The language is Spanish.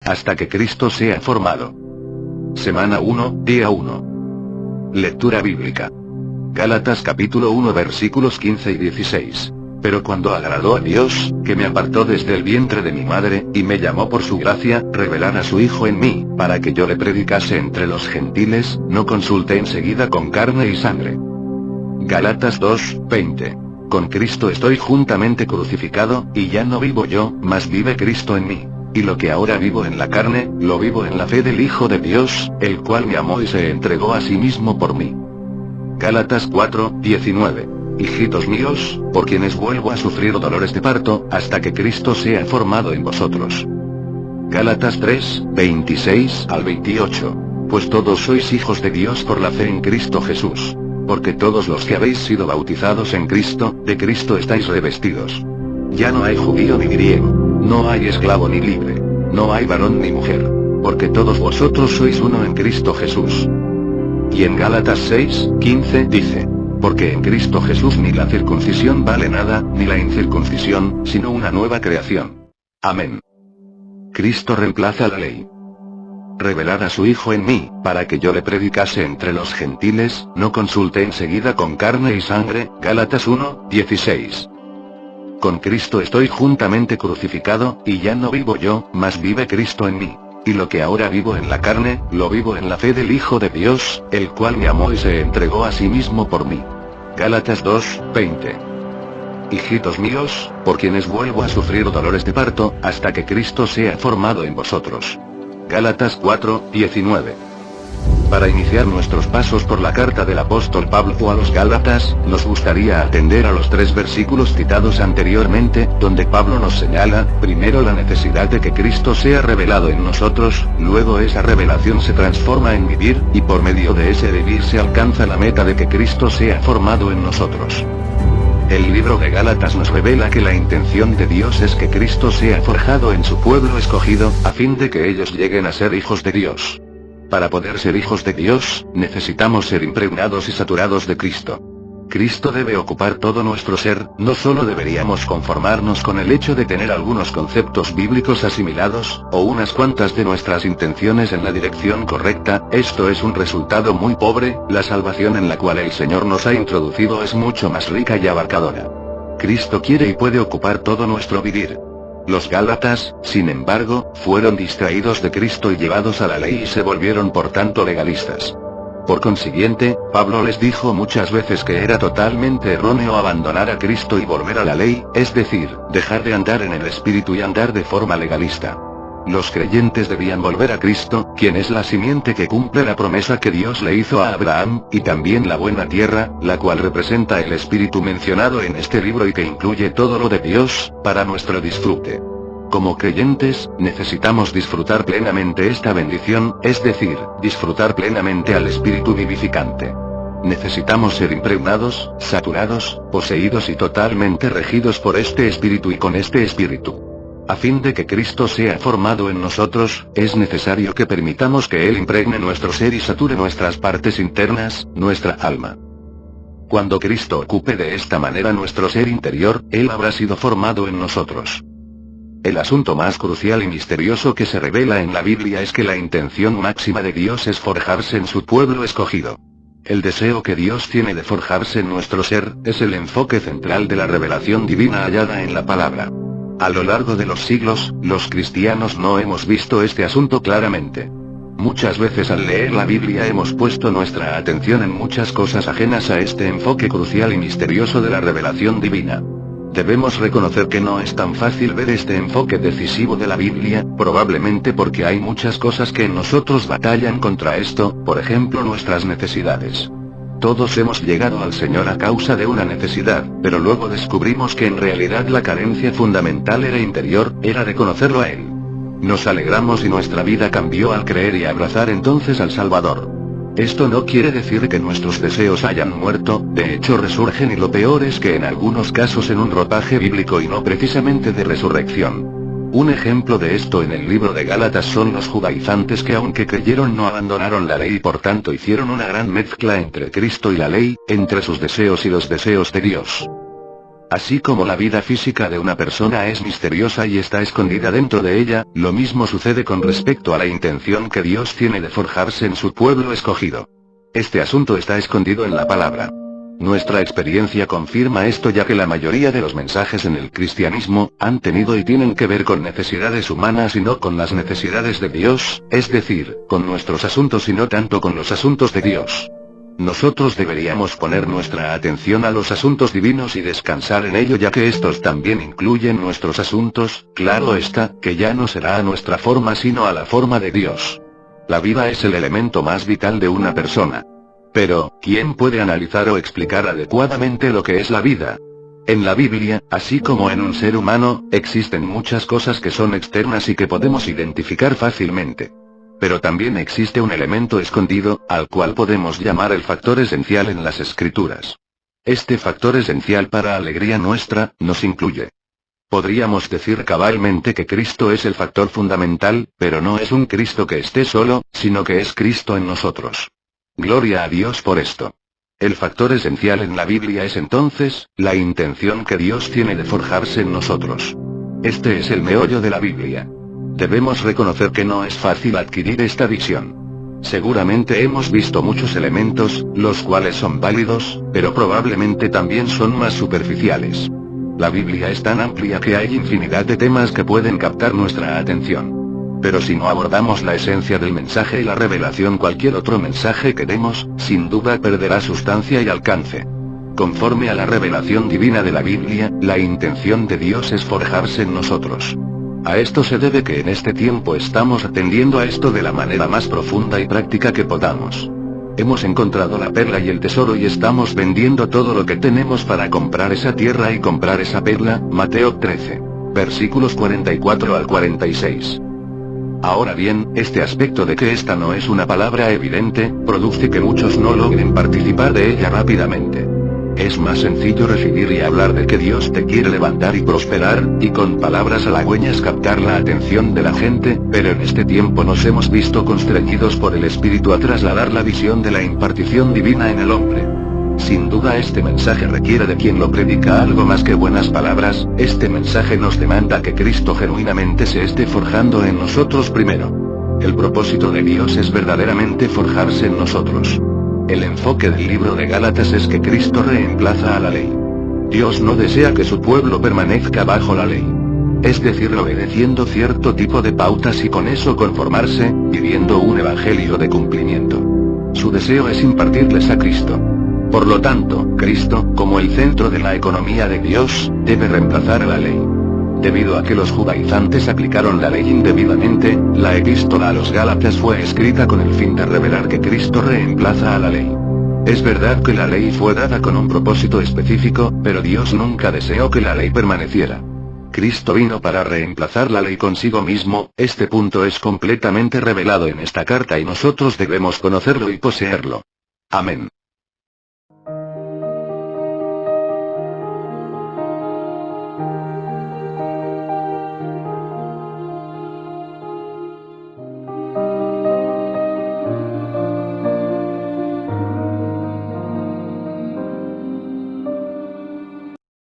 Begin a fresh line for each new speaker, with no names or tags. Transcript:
hasta que Cristo sea formado. Semana 1, día 1. Lectura bíblica. Gálatas capítulo 1 versículos 15 y 16. Pero cuando agradó a Dios, que me apartó desde el vientre de mi madre, y me llamó por su gracia, revelar a su Hijo en mí, para que yo le predicase entre los gentiles, no consulté enseguida con carne y sangre. Gálatas 2, 20. Con Cristo estoy juntamente crucificado, y ya no vivo yo, mas vive Cristo en mí. Y lo que ahora vivo en la carne, lo vivo en la fe del Hijo de Dios, el cual me amó y se entregó a sí mismo por mí. Gálatas 4, 19. Hijitos míos, por quienes vuelvo a sufrir dolores de parto, hasta que Cristo sea formado en vosotros. Gálatas 3, 26 al 28. Pues todos sois hijos de Dios por la fe en Cristo Jesús. Porque todos los que habéis sido bautizados en Cristo, de Cristo estáis revestidos. Ya no hay judío ni griego, no hay esclavo ni libre, no hay varón ni mujer, porque todos vosotros sois uno en Cristo Jesús. Y en Gálatas 6, 15 dice: porque en Cristo Jesús ni la circuncisión vale nada, ni la incircuncisión, sino una nueva creación. Amén. Cristo reemplaza la ley. Revelar a su Hijo en mí, para que yo le predicase entre los gentiles, no consulté enseguida con carne y sangre. Gálatas 1, 16. Con Cristo estoy juntamente crucificado, y ya no vivo yo, mas vive Cristo en mí. Y lo que ahora vivo en la carne, lo vivo en la fe del Hijo de Dios, el cual me amó y se entregó a sí mismo por mí. Gálatas 2, 20. Hijitos míos, por quienes vuelvo a sufrir dolores de parto, hasta que Cristo sea formado en vosotros. Gálatas 4, 19. Para iniciar nuestros pasos por la carta del apóstol Pablo a los Gálatas, nos gustaría atender a los 3 versículos citados anteriormente, donde Pablo nos señala, primero la necesidad de que Cristo sea revelado en nosotros, luego esa revelación se transforma en vivir, y por medio de ese vivir se alcanza la meta de que Cristo sea formado en nosotros. El libro de Gálatas nos revela que la intención de Dios es que Cristo sea forjado en su pueblo escogido, a fin de que ellos lleguen a ser hijos de Dios. Para poder ser hijos de Dios, necesitamos ser impregnados y saturados de Cristo. Cristo debe ocupar todo nuestro ser, no solo deberíamos conformarnos con el hecho de tener algunos conceptos bíblicos asimilados, o unas cuantas de nuestras intenciones en la dirección correcta. Esto es un resultado muy pobre. La salvación en la cual el Señor nos ha introducido es mucho más rica y abarcadora. Cristo quiere y puede ocupar todo nuestro vivir. Los Gálatas, sin embargo, fueron distraídos de Cristo y llevados a la ley y se volvieron por tanto legalistas. Por consiguiente, Pablo les dijo muchas veces que era totalmente erróneo abandonar a Cristo y volver a la ley, es decir, dejar de andar en el Espíritu y andar de forma legalista. Los creyentes debían volver a Cristo, quien es la simiente que cumple la promesa que Dios le hizo a Abraham, y también la buena tierra, la cual representa el Espíritu mencionado en este libro y que incluye todo lo de Dios, para nuestro disfrute. Como creyentes, necesitamos disfrutar plenamente esta bendición, es decir, disfrutar plenamente al Espíritu vivificante. Necesitamos ser impregnados, saturados, poseídos y totalmente regidos por este Espíritu y con este Espíritu. A fin de que Cristo sea formado en nosotros, es necesario que permitamos que Él impregne nuestro ser y sature nuestras partes internas, nuestra alma. Cuando Cristo ocupe de esta manera nuestro ser interior, Él habrá sido formado en nosotros. El asunto más crucial y misterioso que se revela en la Biblia es que la intención máxima de Dios es forjarse en su pueblo escogido. El deseo que Dios tiene de forjarse en nuestro ser, es el enfoque central de la revelación divina hallada en la palabra. A lo largo de los siglos, los cristianos no hemos visto este asunto claramente. Muchas veces al leer la Biblia hemos puesto nuestra atención en muchas cosas ajenas a este enfoque crucial y misterioso de la revelación divina. Debemos reconocer que no es tan fácil ver este enfoque decisivo de la Biblia, probablemente porque hay muchas cosas que en nosotros batallan contra esto, por ejemplo nuestras necesidades. Todos hemos llegado al Señor a causa de una necesidad, pero luego descubrimos que en realidad la carencia fundamental era interior, era de conocerlo a Él. Nos alegramos y nuestra vida cambió al creer y abrazar entonces al Salvador. Esto no quiere decir que nuestros deseos hayan muerto, de hecho resurgen y lo peor es que en algunos casos en un ropaje bíblico y no precisamente de resurrección. Un ejemplo de esto en el libro de Gálatas son los judaizantes que aunque creyeron no abandonaron la ley y por tanto hicieron una gran mezcla entre Cristo y la ley, entre sus deseos y los deseos de Dios. Así como la vida física de una persona es misteriosa y está escondida dentro de ella, lo mismo sucede con respecto a la intención que Dios tiene de forjarse en su pueblo escogido. Este asunto está escondido en la palabra. Nuestra experiencia confirma esto, ya que la mayoría de los mensajes en el cristianismo han tenido y tienen que ver con necesidades humanas y no con las necesidades de Dios, es decir, con nuestros asuntos y no tanto con los asuntos de Dios. Nosotros deberíamos poner nuestra atención a los asuntos divinos y descansar en ello, ya que estos también incluyen nuestros asuntos. Claro está, que ya no será a nuestra forma sino a la forma de Dios. La vida es el elemento más vital de una persona. Pero, ¿quién puede analizar o explicar adecuadamente lo que es la vida? En la Biblia, así como en un ser humano, existen muchas cosas que son externas y que podemos identificar fácilmente. Pero también existe un elemento escondido, al cual podemos llamar el factor esencial en las Escrituras. Este factor esencial para alegría nuestra, nos incluye. Podríamos decir cabalmente que Cristo es el factor fundamental, pero no es un Cristo que esté solo, sino que es Cristo en nosotros. Gloria a Dios por esto. El factor esencial en la Biblia es entonces, la intención que Dios tiene de forjarse en nosotros. Este es el meollo de la Biblia. Debemos reconocer que no es fácil adquirir esta visión. Seguramente hemos visto muchos elementos, los cuales son válidos, pero probablemente también son más superficiales. La Biblia es tan amplia que hay infinidad de temas que pueden captar nuestra atención. Pero si no abordamos la esencia del mensaje y la revelación, cualquier otro mensaje que demos, sin duda perderá sustancia y alcance. Conforme a la revelación divina de la Biblia, la intención de Dios es forjarse en nosotros. A esto se debe que en este tiempo estamos atendiendo a esto de la manera más profunda y práctica que podamos. Hemos encontrado la perla y el tesoro y estamos vendiendo todo lo que tenemos para comprar esa tierra y comprar esa perla. Mateo 13. Versículos 44 al 46. Ahora bien, este aspecto de que esta no es una palabra evidente, produce que muchos no logren participar de ella rápidamente. Es más sencillo recibir y hablar de que Dios te quiere levantar y prosperar, y con palabras halagüeñas captar la atención de la gente, pero en este tiempo nos hemos visto constreñidos por el Espíritu a trasladar la visión de la impartición divina en el hombre. Sin duda este mensaje requiere de quien lo predica algo más que buenas palabras. Este mensaje nos demanda que Cristo genuinamente se esté forjando en nosotros primero. El propósito de Dios es verdaderamente forjarse en nosotros. El enfoque del libro de Gálatas es que Cristo reemplaza a la ley. Dios no desea que su pueblo permanezca bajo la ley. Es decir, obedeciendo cierto tipo de pautas y con eso conformarse, viviendo un evangelio de cumplimiento. Su deseo es impartirles a Cristo. Por lo tanto, Cristo, como el centro de la economía de Dios, debe reemplazar a la ley. Debido a que los judaizantes aplicaron la ley indebidamente, la epístola a los Gálatas fue escrita con el fin de revelar que Cristo reemplaza a la ley. Es verdad que la ley fue dada con un propósito específico, pero Dios nunca deseó que la ley permaneciera. Cristo vino para reemplazar la ley consigo mismo. Este punto es completamente revelado en esta carta y nosotros debemos conocerlo y poseerlo. Amén.